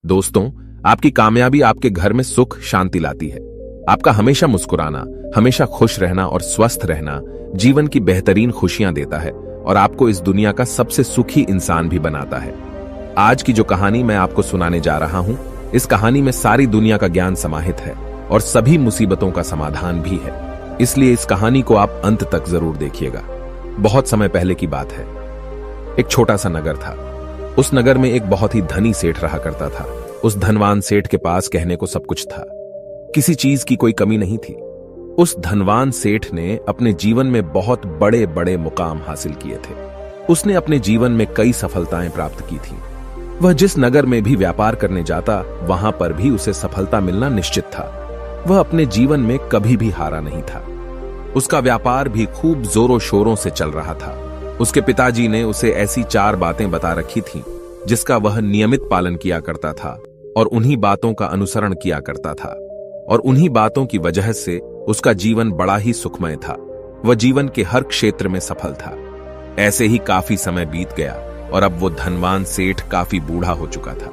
दोस्तों, आपकी कामयाबी आपके घर में सुख शांति लाती है। आपका हमेशा मुस्कुराना, हमेशा खुश रहना और स्वस्थ रहना जीवन की बेहतरीन खुशियां देता है और आपको इस दुनिया का सबसे सुखी इंसान भी बनाता है। आज की जो कहानी मैं आपको सुनाने जा रहा हूं, इस कहानी में सारी दुनिया का ज्ञान समाहित है और सभी मुसीबतों का समाधान भी है। इसलिए इस कहानी को आप अंत तक जरूर देखिएगा। बहुत समय पहले की बात है। एक छोटा सा नगर था। उस नगर में एक बहुत ही धनी सेठ रहा करता था। उस धनवान सेठ के पास कहने को सब कुछ था, किसी चीज की कोई कमी नहीं थी। उस धनवान सेठ ने अपने जीवन में बहुत बड़े बड़े मुकाम हासिल किए थे। उसने अपने जीवन में कई सफलताएं प्राप्त की थी। वह जिस नगर में भी व्यापार करने जाता, वहां पर भी उसे सफलता मिलना निश्चित था। वह अपने जीवन में कभी भी हारा नहीं था। उसका व्यापार भी खूब जोरों शोरों से चल रहा था। उसके पिताजी ने उसे ऐसी 4 बातें बता रखी थीं, जिसका वह नियमित पालन किया करता था और उन्हीं बातों का अनुसरण किया करता था। और उन्हीं बातों की वजह से उसका जीवन बड़ा ही सुखमय था। वह जीवन के हर क्षेत्र में सफल था। ऐसे ही काफी समय बीत गया और अब वो धनवान सेठ काफी बूढ़ा हो चुका था।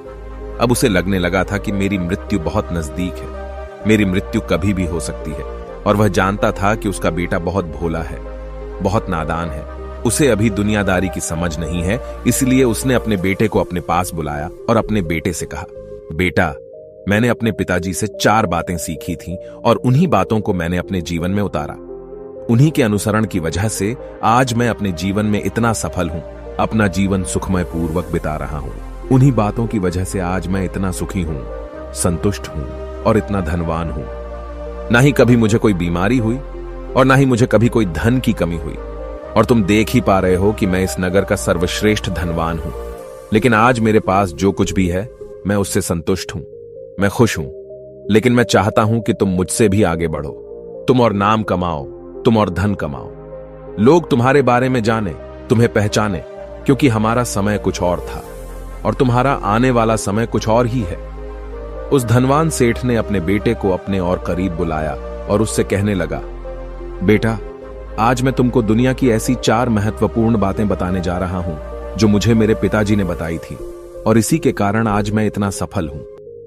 अब उसे लगने लगा था कि मेरी मृत्यु बहुत नजदीक है, मेरी मृत्यु कभी भी हो सकती है। और वह जानता था कि उसका बेटा बहुत भोला है, बहुत नादान है, उसे अभी दुनियादारी की समझ नहीं है। इसलिए उसने अपने बेटे को अपने पास बुलाया और अपने बेटे से कहा, बेटा, मैंने अपने पिताजी से 4 बातें सीखी थीं और उन्हीं बातों को मैंने अपने जीवन में उतारा। उन्हीं के अनुसरण की वजह से आज मैं अपने जीवन में इतना सफल हूं, अपना जीवन सुखमय पूर्वक बिता रहा हूं। उन्हीं बातों की वजह से आज मैं इतना सुखी हूं, संतुष्ट हूं और इतना धनवान हूं। ना ही कभी मुझे कोई बीमारी हुई और ना ही मुझे कभी कोई धन की कमी हुई। और तुम देख ही पा रहे हो कि मैं इस नगर का सर्वश्रेष्ठ धनवान हूं। लेकिन आज मेरे पास जो कुछ भी है, मैं उससे संतुष्ट हूं, मैं खुश हूं। लेकिन मैं चाहता हूं कि तुम मुझसे भी आगे बढ़ो। तुम और नाम कमाओ, तुम और धन कमाओ, लोग तुम्हारे बारे में जाने, तुम्हें पहचाने, क्योंकि हमारा समय कुछ और था और तुम्हारा आने वाला समय कुछ और ही है। उस धनवान सेठ ने अपने बेटे को अपने और करीब बुलाया और उससे कहने लगा, बेटा, आज मैं तुमको दुनिया की ऐसी 4 महत्वपूर्ण बातें बताने जा रहा हूं जो मुझे मेरे पिताजी ने बताई थी और इसी के कारण आज मैं इतना सफल हूं।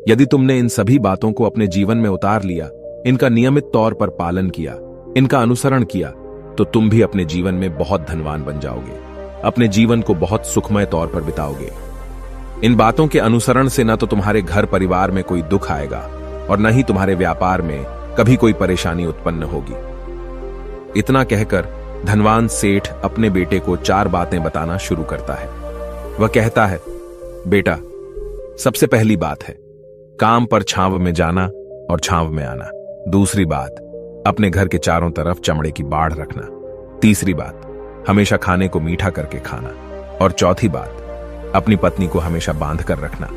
यदि तुमने इन सभी बातों को अपने जीवन में उतार लिया, इनका नियमित तौर पर पालन किया, इनका अनुसरण किया, तो तुम भी अपने जीवन में बहुत धनवान बन जाओगे, अपने जीवन को बहुत सुखमय तौर पर बिताओगे। इन बातों के अनुसरण से न तो तुम्हारे घर परिवार में कोई दुख आएगा और न ही तुम्हारे व्यापार में कभी कोई परेशानी उत्पन्न होगी। इतना कहकर धनवान सेठ अपने बेटे को 4 बातें बताना शुरू करता है। वह कहता है, बेटा, सबसे पहली बात है काम पर छांव में जाना और छांव में आना। दूसरी बात, अपने घर के चारों तरफ चमड़े की बाड़ रखना। तीसरी बात, हमेशा खाने को मीठा करके खाना। और चौथी बात, अपनी पत्नी को हमेशा बांध कर रखना।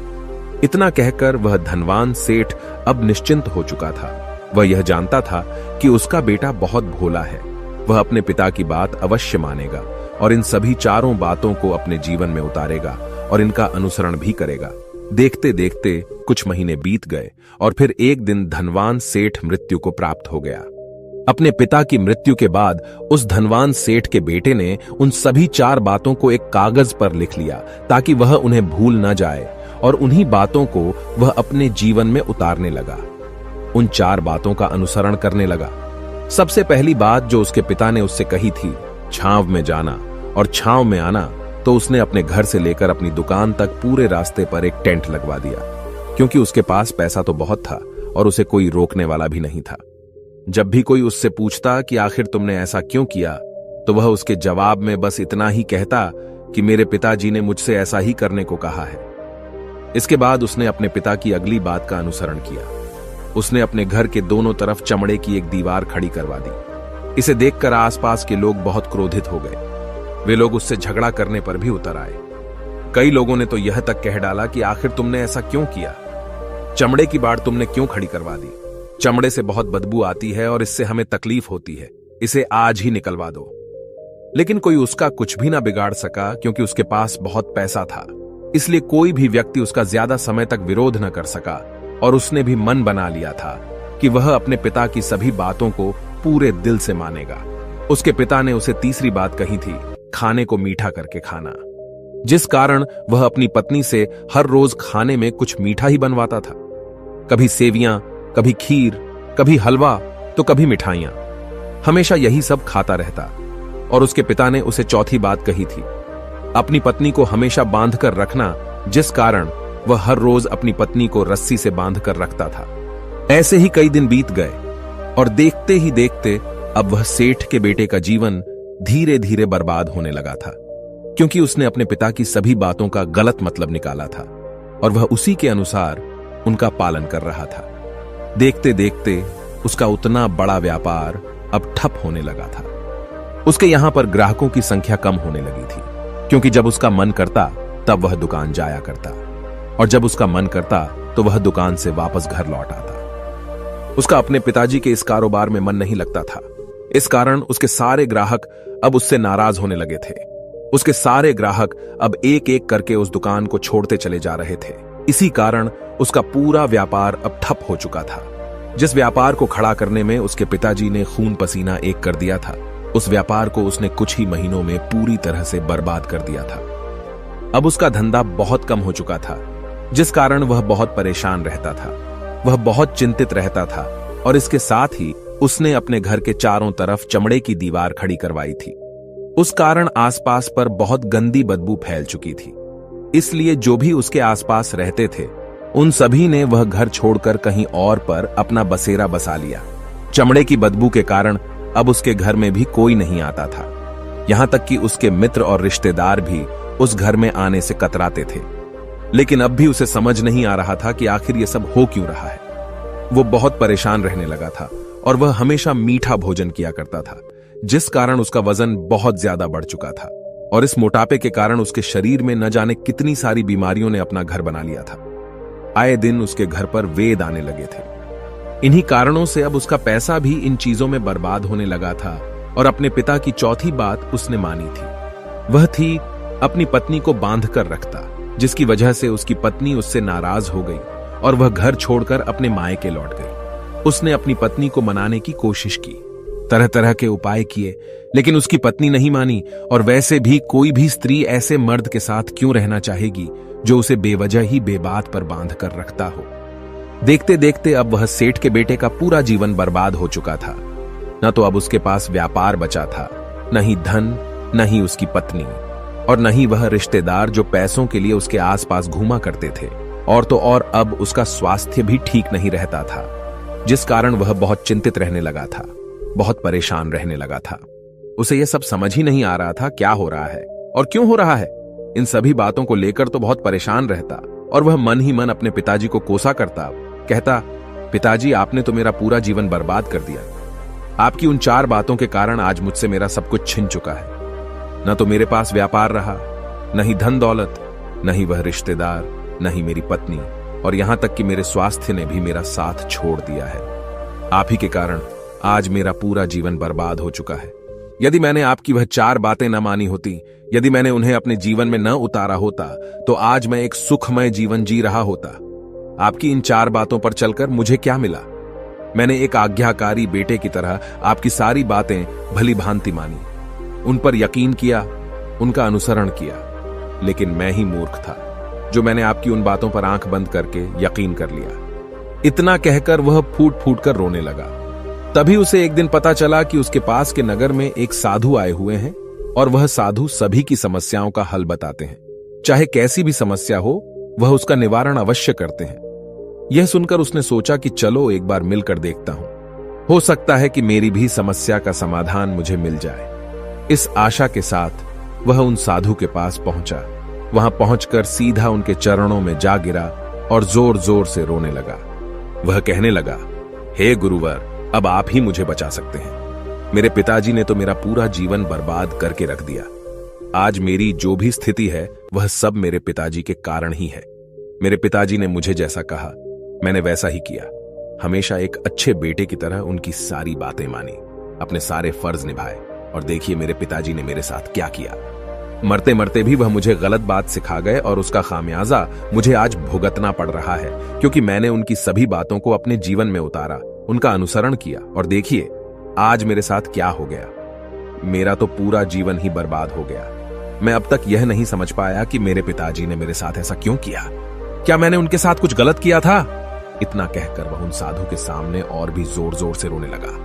इतना कहकर वह धनवान सेठ अब निश्चिंत हो चुका था। वह यह जानता था कि उसका बेटा बहुत भोला है। वह अपने पिता की बात अवश्य मानेगा और इन सभी 4 बातों को अपने जीवन में उतारेगा और इनका अनुसरण भी करेगा। देखते देखते कुछ महीने बीत गए और फिर एक दिन धनवान सेठ मृत्यु को प्राप्त हो गया। अपने पिता की मृत्यु के बाद उस धनवान सेठ के बेटे ने उन सभी 4 बातों को एक कागज पर लिख लिया ताकि वह उन्हें भूल न जाए और उन्हीं बातों को वह अपने जीवन में उतारने लगा। उन 4 बातों का अनुसरण करने लगा। सबसे पहली बात जो उसके पिता ने उससे कही थी, छांव में जाना और छांव में आना, तो उसने अपने घर से लेकर अपनी दुकान तक पूरे रास्ते पर एक टेंट लगवा दिया, क्योंकि उसके पास पैसा तो बहुत था और उसे कोई रोकने वाला भी नहीं था। जब भी कोई उससे पूछता कि आखिर तुमने ऐसा क्यों किया, तो वह उसके जवाब में बस इतना ही कहता कि मेरे पिताजी ने मुझसे ऐसा ही करने को कहा है। इसके बाद उसने अपने पिता की अगली बात का अनुसरण किया। उसने अपने घर के दोनों तरफ चमड़े की एक दीवार खड़ी करवा दी। इसे देखकर आसपास के लोग बहुत क्रोधित हो गए। वे लोग उससे झगड़ा करने पर भी उतर आए। कई लोगों ने तो यह तक कह डाला कि आखिर तुमने ऐसा क्यों किया, चमड़े की बाड़ तुमने क्यों खड़ी करवा दी, चमड़े से बहुत बदबू आती है और इससे हमें तकलीफ होती है, इसे आज ही निकलवा दो। लेकिन कोई उसका कुछ भी ना बिगाड़ सका, क्योंकि उसके पास बहुत पैसा था। इसलिए कोई भी व्यक्ति उसका ज्यादा समय तक विरोध न कर सका और उसने भी मन बना लिया था कि वह अपने पिता की सभी बातों को पूरे दिल से मानेगा। उसके पिता ने उसे तीसरी बात कही थी, खाने को मीठा करके खाना। जिस कारण वह अपनी पत्नी से हर रोज खाने में कुछ मीठा ही बनवाता था। कभी सेवियां, कभी खीर, कभी हलवा तो कभी मिठाइयां। हमेशा यही सब खाता रहता। और उसके पिता ने उसे चौथी बात कही थी, अपनी पत्नी को हमेशा बांध कर रखना, जिस कारण वह हर रोज अपनी पत्नी को रस्सी से बांध कर रखता था। ऐसे ही कई दिन बीत गए और देखते ही देखते अब वह सेठ के बेटे का जीवन धीरे धीरे बर्बाद होने लगा था, क्योंकि उसने अपने पिता की सभी बातों का गलत मतलब निकाला था और वह उसी के अनुसार उनका पालन कर रहा था। देखते देखते उसका उतना बड़ा व्यापार अब ठप होने लगा था। उसके यहां पर ग्राहकों की संख्या कम होने लगी थी, क्योंकि जब उसका मन करता तब वह दुकान जाया करता और जब उसका मन करता तो वह दुकान से वापस घर लौट आता। उसका अपने पिताजी के इस कारोबार में मन नहीं लगता था। इस कारण उसके सारे ग्राहक अब उससे नाराज होने लगे थे। उसके सारे ग्राहक अब एक एक करके उस दुकान को छोड़ते चले जा रहे थे। इसी कारण उसका पूरा व्यापार अब ठप हो चुका था। जिस व्यापार को खड़ा करने में उसके पिताजी ने खून पसीना एक कर दिया था, उस व्यापार को उसने कुछ ही महीनों में पूरी तरह से बर्बाद कर दिया था। अब उसका धंधा बहुत कम हो चुका था, जिस कारण वह बहुत परेशान रहता था। वह बहुत चिंतित रहता था और इसके साथ ही उसने अपने घर के चारों तरफ चमड़े की दीवार खड़ी करवाई थी। उस कारण आसपास पर बहुत गंदी बदबू फैल चुकी थी। इसलिए जो भी उसके आसपास रहते थे उन सभी ने वह घर छोड़कर कहीं और पर अपना बसेरा बसा लिया। चमड़े की बदबू के कारण अब उसके घर में भी कोई नहीं आता था। यहां तक कि उसके मित्र और रिश्तेदार भी उस घर में आने से कतराते थे। लेकिन अब भी उसे समझ नहीं आ रहा था कि आखिर ये सब हो क्यों रहा है। वो बहुत परेशान रहने लगा था और वह हमेशा मीठा भोजन किया करता था, जिस कारण उसका वजन बहुत ज्यादा बढ़ चुका था और इस मोटापे के कारण उसके शरीर में न जाने कितनी सारी बीमारियों ने अपना घर बना लिया था। आए दिन उसके घर पर वेद आने लगे थे। इन्हीं कारणों से अब उसका पैसा भी इन चीजों में बर्बाद होने लगा था और अपने पिता की चौथी बात उसने मानी थी। वह थी अपनी पत्नी को बांध कर रखता, जिसकी वजह से उसकी पत्नी उससे नाराज हो गई और वह घर छोड़कर अपने मायके लौट गई। उसने अपनी पत्नी को मनाने की कोशिश की, तरह तरह के उपाय किए, लेकिन उसकी पत्नी नहीं मानी। और वैसे भी कोई भी स्त्री ऐसे मर्द के साथ क्यों रहना चाहेगी जो उसे बेवजह ही बेबात पर बांध कर रखता हो। देखते देखते अब वह सेठ के बेटे का पूरा जीवन बर्बाद हो चुका था। न तो अब उसके पास व्यापार बचा था, न ही धन, न ही उसकी पत्नी, और न ही वह रिश्तेदार जो पैसों के लिए उसके आसपास घूमा करते थे। और तो और अब उसका स्वास्थ्य भी ठीक नहीं रहता था, जिस कारण वह बहुत चिंतित रहने लगा था, बहुत परेशान रहने लगा था। उसे यह सब समझ ही नहीं आ रहा था क्या हो रहा है और क्यों हो रहा है। इन सभी बातों को लेकर तो बहुत परेशान रहता और वह मन ही मन अपने पिताजी को कोसा करता, कहता, पिताजी आपने तो मेरा पूरा जीवन बर्बाद कर दिया। आपकी उन 4 बातों के कारण आज मुझसे मेरा सब कुछ छिन चुका है। न तो मेरे पास व्यापार रहा, न ही धन दौलत, न ही वह रिश्तेदार, न ही मेरी पत्नी, और यहां तक कि मेरे स्वास्थ्य ने भी मेरा साथ छोड़ दिया है। आप ही के कारण आज मेरा पूरा जीवन बर्बाद हो चुका है। यदि मैंने आपकी वह 4 बातें न मानी होती, यदि मैंने उन्हें अपने जीवन में न उतारा होता, तो आज मैं एक सुखमय जीवन जी रहा होता। आपकी इन 4 बातों पर चलकर मुझे क्या मिला? मैंने एक आज्ञाकारी बेटे की तरह आपकी सारी बातें भली भांति मानी, उन पर यकीन किया, उनका अनुसरण किया। लेकिन मैं ही मूर्ख था जो मैंने आपकी उन बातों पर आंख बंद करके यकीन कर लिया। इतना कहकर वह फूट फूट कर रोने लगा। तभी उसे एक दिन पता चला कि उसके पास के नगर में एक साधु आए हुए हैं और वह साधु सभी की समस्याओं का हल बताते हैं। चाहे कैसी भी समस्या हो, वह उसका निवारण अवश्य करते हैं। यह सुनकर उसने सोचा कि चलो एक बार मिलकर देखता हूं, हो सकता है कि मेरी भी समस्या का समाधान मुझे मिल जाए। इस आशा के साथ वह उन साधु के पास पहुंचा। वहां पहुंचकर सीधा उनके चरणों में जा गिरा और जोर जोर से रोने लगा। वह कहने लगा, हे गुरुवर, अब आप ही मुझे बचा सकते हैं। मेरे पिताजी ने तो मेरा पूरा जीवन बर्बाद करके रख दिया। आज मेरी जो भी स्थिति है वह सब मेरे पिताजी के कारण ही है। मेरे पिताजी ने मुझे जैसा कहा मैंने वैसा ही किया। हमेशा एक अच्छे बेटे की तरह उनकी सारी बातें मानी, अपने सारे फर्ज निभाए, और देखिए मेरे पिताजी ने मेरे साथ क्या किया। मरते मरते भी वह मुझे गलत बात सिखा गए और उसका खामियाजा मुझे आज भुगतना पड़ रहा है, क्योंकि मैंने उनकी सभी बातों को अपने जीवन में उतारा, उनका अनुसरण किया, और देखिए आज मेरे साथ क्या हो गया। मेरा तो पूरा जीवन ही बर्बाद हो गया। मैं अब तक यह नहीं समझ पाया कि मेरे पिताजी ने मेरे साथ ऐसा क्यों किया। क्या मैंने उनके साथ कुछ गलत किया था? इतना कहकर वह उन साधु के सामने और भी जोर जोर से रोने लगा।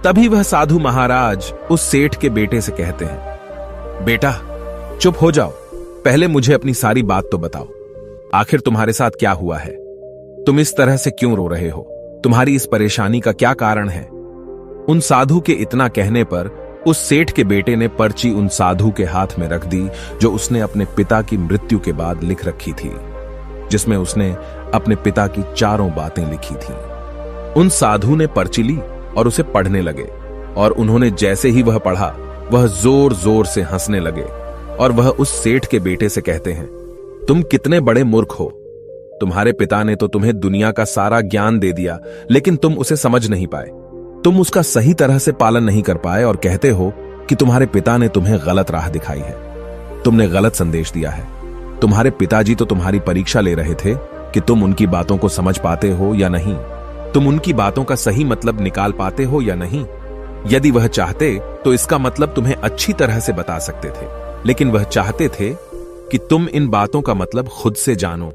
तभी वह साधु महाराज उस सेठ के बेटे से कहते हैं, बेटा चुप हो जाओ, पहले मुझे अपनी सारी बात तो बताओ। आखिर तुम्हारे साथ क्या हुआ है? तुम इस तरह से क्यों रो रहे हो? तुम्हारी इस परेशानी का क्या कारण है? उन साधु के इतना कहने पर उस सेठ के बेटे ने पर्ची उन साधु के हाथ में रख दी, जो उसने अपने पिता की मृत्यु के बाद लिख रखी थी, जिसमें उसने अपने पिता की चारों बातें लिखी थी। उन साधु ने पर्ची ली और उसे पढ़ने लगे, और उन्होंने जैसे ही वह पढ़ा, वह जोर जोर से हंसने लगे, और वह उस सेठ के बेटे से कहते हैं, तुम कितने बड़े मूर्ख हो। तुम्हारे पिता ने तो तुम्हें दुनिया का सारा ज्ञान दे दिया, लेकिन तुम उसे समझ नहीं पाए। तुम उसका सही तरह से पालन नहीं कर पाए और कहते हो कि तुम्हारे पिता ने तुम्हें गलत राह दिखाई है, तुमने गलत संदेश दिया है। तुम्हारे पिताजी तो तुम्हारी परीक्षा ले रहे थे कि तुम उनकी बातों को समझ पाते हो या नहीं, तुम उनकी बातों का सही मतलब निकाल पाते हो या नहीं। यदि वह चाहते तो इसका मतलब तुम्हें अच्छी तरह से बता सकते थे, लेकिन वह चाहते थे कि तुम इन बातों का मतलब खुद से जानो,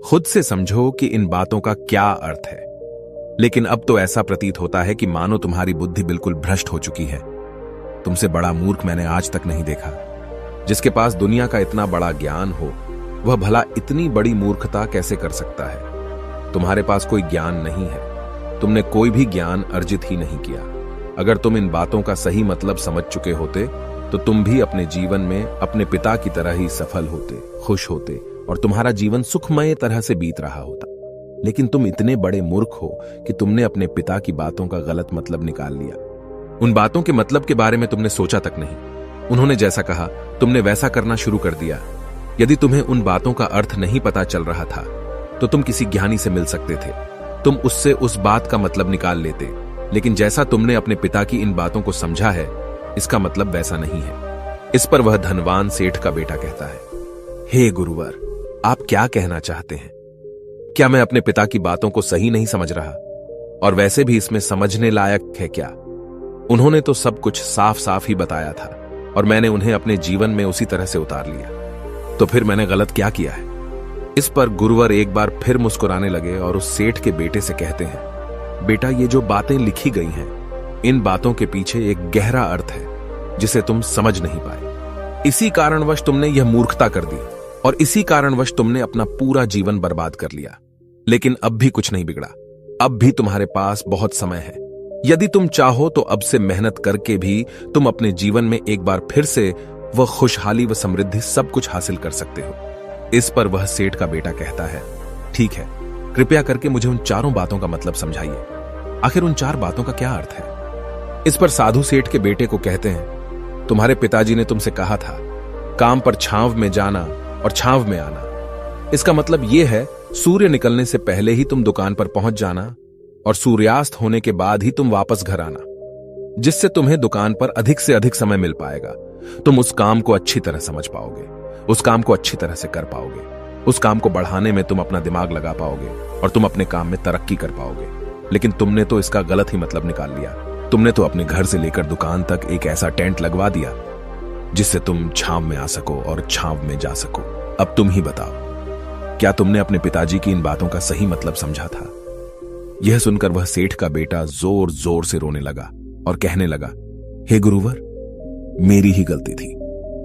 खुद से समझो कि इन बातों का क्या अर्थ है। लेकिन अब तो ऐसा प्रतीत होता है कि मानो तुम्हारी बुद्धि बिल्कुल भ्रष्ट हो चुकी है। तुमसे बड़ा मूर्ख मैंने आज तक नहीं देखा। जिसके पास दुनिया का इतना बड़ा ज्ञान हो, वह भला इतनी बड़ी मूर्खता कैसे कर सकता है? तुम्हारे पास कोई ज्ञान नहीं है, तुमने कोई भी ज्ञान अर्जित ही नहीं किया। अगर तुम इन बातों का सही मतलब समझ चुके होते तो तुम भी अपने जीवन में अपने पिता की तरह ही सफल होते, खुश होते, और तुम्हारा जीवन सुखमय तरह से बीत रहा होता। लेकिन तुम इतने बड़े मूर्ख हो कि तुमने अपने पिता की बातों का गलत मतलब निकाल लिया। उन बातों के मतलब के बारे में तुमने सोचा तक नहीं। उन्होंने जैसा कहा तुमने वैसा करना शुरू कर दिया। यदि तुम्हें उन बातों का अर्थ नहीं पता चल रहा था तो तुम किसी ज्ञानी से मिल सकते थे, तुम उससे उस बात का मतलब निकाल लेते। लेकिन जैसा तुमने अपने पिता की इन बातों को समझा है, इसका मतलब वैसा नहीं है। इस पर वह धनवान सेठ का बेटा कहता है, हे गुरुवर, आप क्या कहना चाहते हैं? क्या मैं अपने पिता की बातों को सही नहीं समझ रहा? और वैसे भी इसमें समझने लायक है क्या? उन्होंने तो सब कुछ साफ साफ ही बताया था और मैंने उन्हें अपने जीवन में उसी तरह से उतार लिया। तो फिर मैंने गलत क्या किया है? इस पर गुरुवर एक बार फिर मुस्कुराने लगे और उस सेठ के बेटे से कहते हैं, बेटा, ये जो बातें लिखी गई हैं, इन बातों के पीछे एक गहरा अर्थ है जिसे तुम समझ नहीं पाए। इसी कारणवश तुमने यह मूर्खता कर दी और इसी कारणवश तुमने अपना पूरा जीवन बर्बाद कर लिया। लेकिन अब भी कुछ नहीं बिगड़ा, अब भी तुम्हारे पास बहुत समय है। यदि तुम चाहो तो अब से मेहनत करके भी तुम अपने जीवन में एक बार फिर से वह खुशहाली व समृद्धि सब कुछ हासिल कर सकते हो। इस पर वह सेठ का बेटा कहता है, ठीक है, कृपया करके मुझे उन चारों बातों का मतलब समझाइए। आखिर उन चार बातों का क्या अर्थ है? इस पर साधु सेठ के बेटे को कहते हैं, तुम्हारे पिताजी ने तुमसे कहा था काम पर छांव में जाना और छांव में आना। इसका मतलब यह है सूर्य निकलने से पहले ही तुम दुकान पर पहुंच जाना और सूर्यास्त होने के बाद ही तुम वापस घर आना, जिससे तुम्हें दुकान पर अधिक से अधिक समय मिल पाएगा। तुम उस काम को अच्छी तरह समझ पाओगे, उस काम को अच्छी तरह से कर पाओगे, उस काम को बढ़ाने में तुम अपना दिमाग लगा पाओगे और तुम अपने काम में तरक्की कर पाओगे। लेकिन तुमने तो इसका गलत ही मतलब निकाल लिया। तुमने तो अपने घर से लेकर दुकान तक एक ऐसा टेंट लगवा दिया जिससे तुम छांव में आ सको और छांव में जा सको। अब तुम ही बताओ, क्या तुमने अपने पिताजी की इन बातों का सही मतलब समझा था? यह सुनकर वह सेठ का बेटा जोर जोर से रोने लगा और कहने लगा, हे गुरुवर, मेरी ही गलती थी।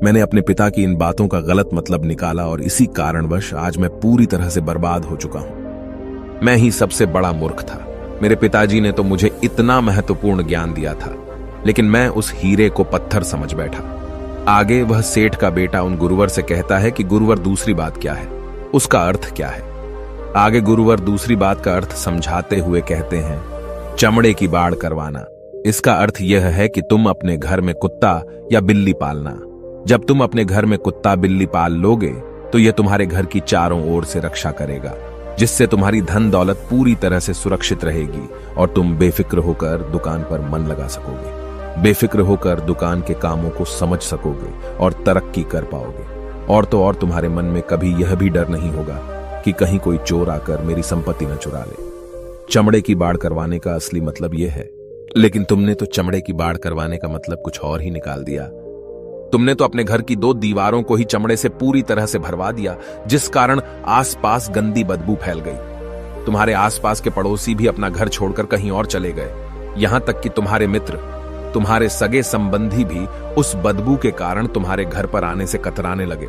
मैंने अपने पिता की इन बातों का गलत मतलब निकाला और इसी कारणवश आज मैं पूरी तरह से बर्बाद हो चुका हूं। मैं ही सबसे बड़ा मूर्ख था। मेरे पिताजी ने तो मुझे इतना महत्वपूर्ण ज्ञान दिया था, लेकिन मैं उस हीरे को पत्थर समझ बैठा। आगे वह सेठ का बेटा उन गुरुवर से कहता है कि गुरुवर, दूसरी बात क्या है, उसका अर्थ क्या है? आगे गुरुवर दूसरी बात का अर्थ समझाते हुए कहते हैं, चमड़े की बाड़ करवाना। इसका अर्थ यह है कि तुम अपने घर में कुत्ता या बिल्ली पालना। जब तुम अपने घर में कुत्ता बिल्ली पाल लोगे तो यह तुम्हारे घर की चारों ओर से रक्षा करेगा, जिससे तुम्हारी धन दौलत पूरी तरह से सुरक्षित रहेगी और तुम बेफिक्र होकर दुकान पर मन लगा सकोगे, बेफिक्र होकर दुकान के कामों को समझ सकोगे और तरक्की कर पाओगे। और तो और तुम्हारे मन में कभी यह भी डर नहीं होगा कि कहीं कोई चोर आकर मेरी संपत्ति न चुरा ले। चमड़े की बाड़ करवाने का असली मतलब यह है, लेकिन तुमने तो चमड़े की बाड़ करवाने का मतलब कुछ और ही निकाल दिया। तुमने तो अपने घर की 2 दीवारों को ही चमड़े से पूरी तरह से भरवा दिया, जिस कारण आसपास गंदी बदबू फैल गई। तुम्हारे आसपास के पड़ोसी भी अपना घर छोड़कर कहीं और चले गए। यहां तक कि तुम्हारे मित्र, तुम्हारे सगे संबंधी भी उस बदबू के कारण तुम्हारे घर पर आने से कतराने लगे।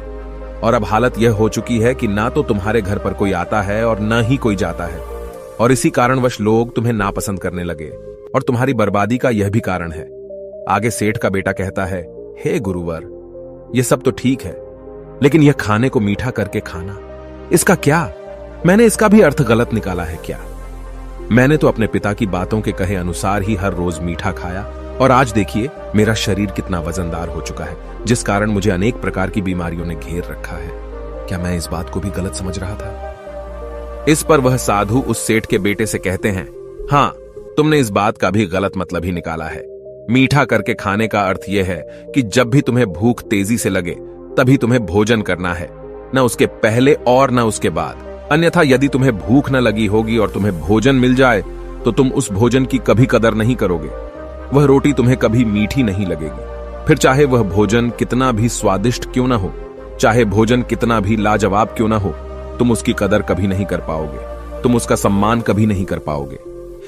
और अब हालत यह हो चुकी है कि ना तो तुम्हारे घर पर कोई आता है और न ही कोई जाता है। और इसी कारणवश लोग तुम्हें नापसंद करने लगे। और तुम्हारी बर्बादी का यह भी कारण है। आगे सेठ का बेटा कहता है, हे गुरुवर, यह सब तो ठीक है, लेकिन यह खाने को मीठा करके खाना, इसका क्या? मैंने इसका भी अर्थ गलत निकाला है क्या? मैंने तो अपने पिता की बातों के कहे अनुसार ही हर रोज मीठा खाया, और आज देखिए मेरा शरीर कितना वजनदार हो चुका है, जिस कारण मुझे अनेक प्रकार की बीमारियों ने घेर रखा है। क्या मैं इस बात को भी गलत समझ रहा था? इस पर वह साधु उस सेठ के बेटे से कहते हैं, हाँ, तुमने इस बात का भी गलत मतलब ही निकाला है। मीठा करके खाने का अर्थ यह है कि जब भी तुम्हें भूख तेजी से लगे तभी तुम्हें भोजन करना है, न उसके पहले और न उसके बाद। अन्यथा यदि तुम्हें भूख न लगी होगी और तुम्हें भोजन मिल जाए तो तुम उस भोजन की कभी कदर नहीं करोगे। वह रोटी तुम्हें कभी मीठी नहीं लगेगी। फिर चाहे वह भोजन कितना भी स्वादिष्ट क्यों ना हो, चाहे भोजन कितना भी लाजवाब क्यों ना हो, तुम उसकी कदर कभी नहीं कर पाओगे, तुम उसका सम्मान कभी नहीं कर पाओगे।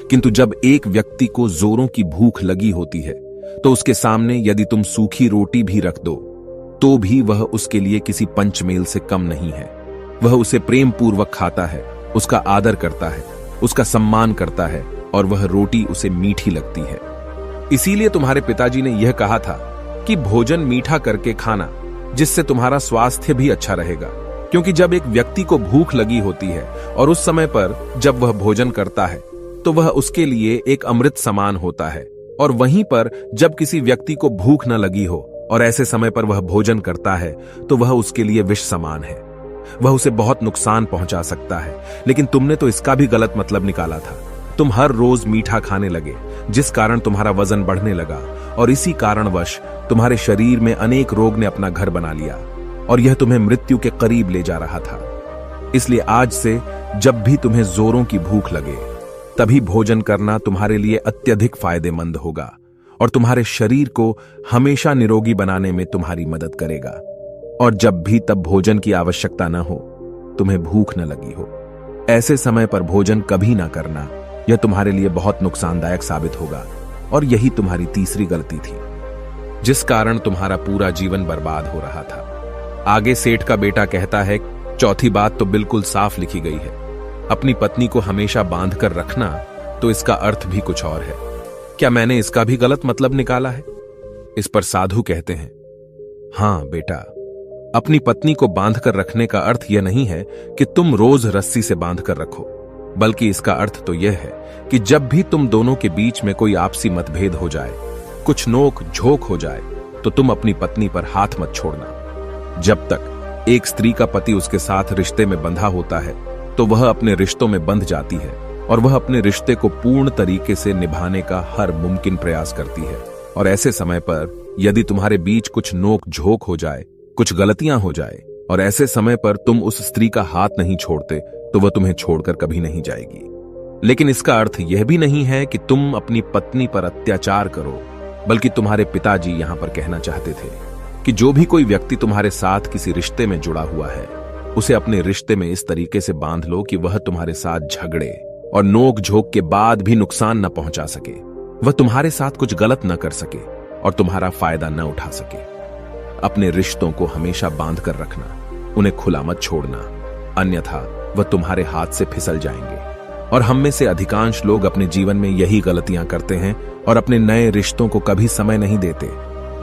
किंतु जब एक व्यक्ति को जोरों की भूख लगी होती है तो उसके सामने यदि तुम सूखी रोटी भी रख दो तो भी वह उसके लिए किसी पंचमेल से कम नहीं है। वह उसे प्रेम पूर्वक खाता है, उसका आदर करता है, उसका सम्मान करता है, और वह रोटी उसे मीठी लगती है। इसीलिए तुम्हारे पिताजी ने यह कहा था कि भोजन मीठा करके खाना, जिससे तुम्हारा स्वास्थ्य भी अच्छा रहेगा। क्योंकि जब एक व्यक्ति को भूख लगी होती है और उस समय पर जब वह भोजन करता है तो वह उसके लिए एक अमृत समान होता है, और वहीं पर जब किसी व्यक्ति को भूख न लगी हो और ऐसे समय पर वह भोजन करता है तो वह उसके लिए विष समान है, वह उसे बहुत नुकसान पहुंचा सकता है। लेकिन तुमने तो इसका भी गलत मतलब निकाला था। तुम हर रोज मीठा खाने लगे, जिस कारण तुम्हारा वजन बढ़ने लगा, और इसी कारणवश तुम्हारे शरीर में अनेक रोग ने अपना घर बना लिया और यह तुम्हें मृत्यु के करीब ले जा रहा था। इसलिए आज से जब भी तुम्हें जोरों की भूख लगे तभी भोजन करना तुम्हारे लिए अत्यधिक फायदेमंद होगा और तुम्हारे शरीर को हमेशा निरोगी बनाने में तुम्हारी मदद करेगा। और जब भी तब भोजन की आवश्यकता न हो, तुम्हें भूख न लगी हो, ऐसे समय पर भोजन कभी ना करना। यह तुम्हारे लिए बहुत नुकसानदायक साबित होगा। और यही तुम्हारी तीसरी गलती थी, जिस कारण तुम्हारा पूरा जीवन बर्बाद हो रहा था। आगे सेठ का बेटा कहता है, चौथी बात तो बिल्कुल साफ लिखी गई है, अपनी पत्नी को हमेशा बांध कर रखना, तो इसका अर्थ भी कुछ और है। क्या मैंने इसका भी गलत मतलब निकाला है? इस पर साधु कहते हैं, हां बेटा, अपनी पत्नी को बांध कर रखने का अर्थ यह नहीं है कि तुम रोज रस्सी से बांध कर रखो, बल्कि इसका अर्थ तो यह है कि जब भी तुम दोनों के बीच में कोई आपसी मतभेद हो जाए, कुछ नोक झोंक हो जाए, तो तुम अपनी पत्नी पर हाथ मत छोड़ना। जब तक एक स्त्री का पति उसके साथ रिश्ते में बंधा होता है तो वह अपने रिश्तों में बंध जाती है और वह अपने रिश्ते को पूर्ण तरीके से निभाने का हर मुमकिन प्रयास करती है। और ऐसे समय पर यदि तुम्हारे बीच कुछ नोक झोंक हो जाए, कुछ गलतियां हो जाए, और ऐसे समय पर तुम उस स्त्री का हाथ नहीं छोड़ते, तो वह तुम्हें छोड़कर कभी नहीं जाएगी। लेकिन इसका अर्थ यह भी नहीं है कि तुम अपनी पत्नी पर अत्याचार करो, बल्कि तुम्हारे पिताजी यहां पर कहना चाहते थे कि जो भी कोई व्यक्ति तुम्हारे साथ किसी रिश्ते में जुड़ा हुआ है, उसे अपने रिश्ते में इस तरीके से बांध लो कि वह तुम्हारे साथ झगड़े और नोक झोंक के बाद भी नुकसान न पहुंचा सके, वह तुम्हारे साथ कुछ गलत न कर सके और तुम्हारा फायदा न उठा सके। अपने रिश्तों को हमेशा बांध कर रखना, उन्हें खुला मत छोड़ना, अन्यथा वह तुम्हारे हाथ से फिसल जाएंगे। और हम में से अधिकांश लोग अपने जीवन में यही गलतियां करते हैं और अपने नए रिश्तों को कभी समय नहीं देते,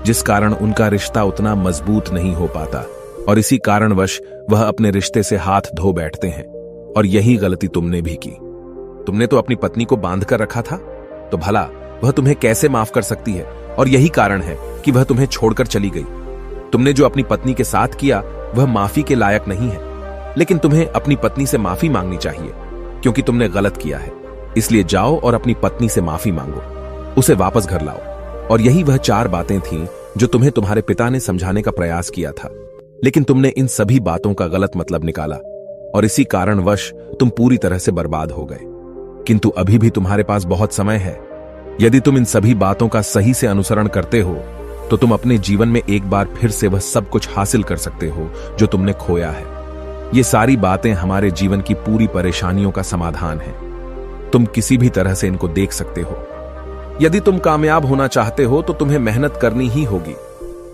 जिस कारण उनका रिश्ता उतना मजबूत नहीं हो पाता और इसी कारणवश वह अपने रिश्ते से हाथ धो बैठते हैं। और यही गलती तुमने भी की। तुमने तो अपनी पत्नी को बांध कर रखा था, तो भला वह तुम्हें कैसे माफ कर सकती है? और यही कारण है कि वह तुम्हें छोड़कर चली गई। तुमने जो अपनी पत्नी के साथ किया वह माफी के लायक नहीं है, लेकिन तुम्हें अपनी पत्नी से माफी मांगनी चाहिए क्योंकि तुमने गलत किया है। इसलिए जाओ और अपनी पत्नी से माफी मांगो, उसे वापस घर लाओ। और यही वह 4 बातें थीं जो तुम्हें तुम्हारे पिता ने समझाने का प्रयास किया था, लेकिन तुमने इन सभी बातों का गलत मतलब निकाला और इसी कारणवश तुम पूरी तरह से बर्बाद हो गए। किंतु अभी भी तुम्हारे पास बहुत समय है। यदि तुम इन सभी बातों का सही से अनुसरण करते हो तो तुम अपने जीवन में एक बार फिर से वह सब कुछ हासिल कर सकते हो जो तुमने खोया है। ये सारी बातें हमारे जीवन की पूरी परेशानियों का समाधान है। तुम किसी भी तरह से इनको देख सकते हो। यदि तुम कामयाब होना चाहते हो तो तुम्हें मेहनत करनी ही होगी।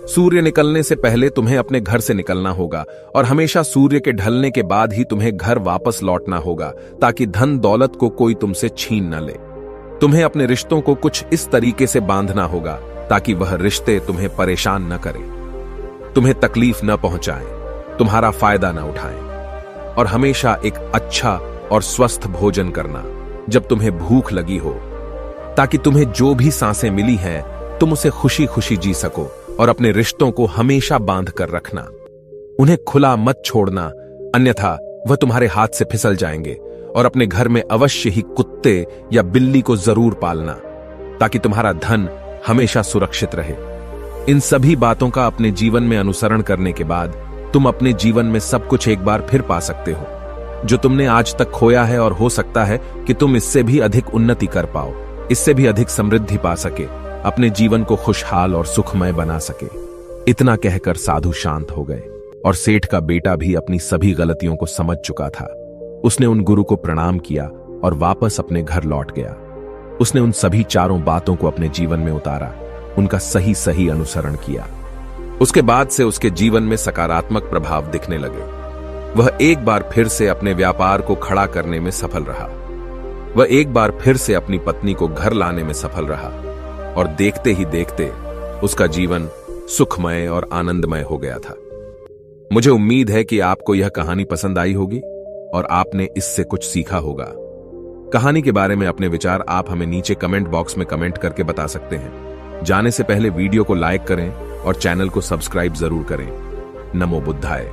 सूर्य निकलने से पहले तुम्हें अपने घर से निकलना होगा और हमेशा सूर्य के ढलने के बाद ही तुम्हें घर वापस लौटना होगा, ताकि धन दौलत को कोई तुमसे छीन न ले। तुम्हें अपने रिश्तों को कुछ इस तरीके से बांधना होगा ताकि वह रिश्ते तुम्हें परेशान न करें, तुम्हें तकलीफ न पहुंचाएं, तुम्हारा फायदा न उठाएं। और हमेशा एक अच्छा और स्वस्थ भोजन करना जब तुम्हें भूख लगी हो, ताकि तुम्हें जो भी सांसें मिली हैं तुम उसे खुशी खुशी जी सको। और अपने रिश्तों को हमेशा बांध कर रखना, उन्हें खुला मत छोड़ना, अन्यथा वह तुम्हारे हाथ से फिसल जाएंगे। और अपने घर में अवश्य ही कुत्ते या बिल्ली को जरूर पालना, ताकि तुम्हारा धन हमेशा सुरक्षित रहे। इन सभी बातों का अपने जीवन में अनुसरण करने के बाद तुम अपने जीवन में सब कुछ एक बार फिर पा सकते हो जो तुमने आज तक खोया है, और हो सकता है कि तुम इससे भी अधिक उन्नति कर पाओ, इससे भी अधिक समृद्धि पा सके, अपने जीवन को खुशहाल और सुखमय बना सके। इतना कहकर साधु शांत हो गए और सेठ का बेटा भी अपनी सभी गलतियों को समझ चुका था। उसने उन गुरु को प्रणाम किया और वापस अपने घर लौट गया। उसने उन सभी चारों बातों को अपने जीवन में उतारा, उनका सही सही अनुसरण किया। उसके बाद से उसके जीवन में सकारात्मक प्रभाव दिखने लगे। वह एक बार फिर से अपने व्यापार को खड़ा करने में सफल रहा। वह एक बार फिर से अपनी पत्नी को घर लाने में सफल रहा, और देखते ही देखते उसका जीवन सुखमय और आनंदमय हो गया था। मुझे उम्मीद है कि आपको यह कहानी पसंद आई होगी और आपने इससे कुछ सीखा होगा। कहानी के बारे में अपने विचार आप हमें नीचे कमेंट बॉक्स में कमेंट करके बता सकते हैं। जाने से पहले वीडियो को लाइक करें और चैनल को सब्सक्राइब जरूर करें। नमो बुद्धाय।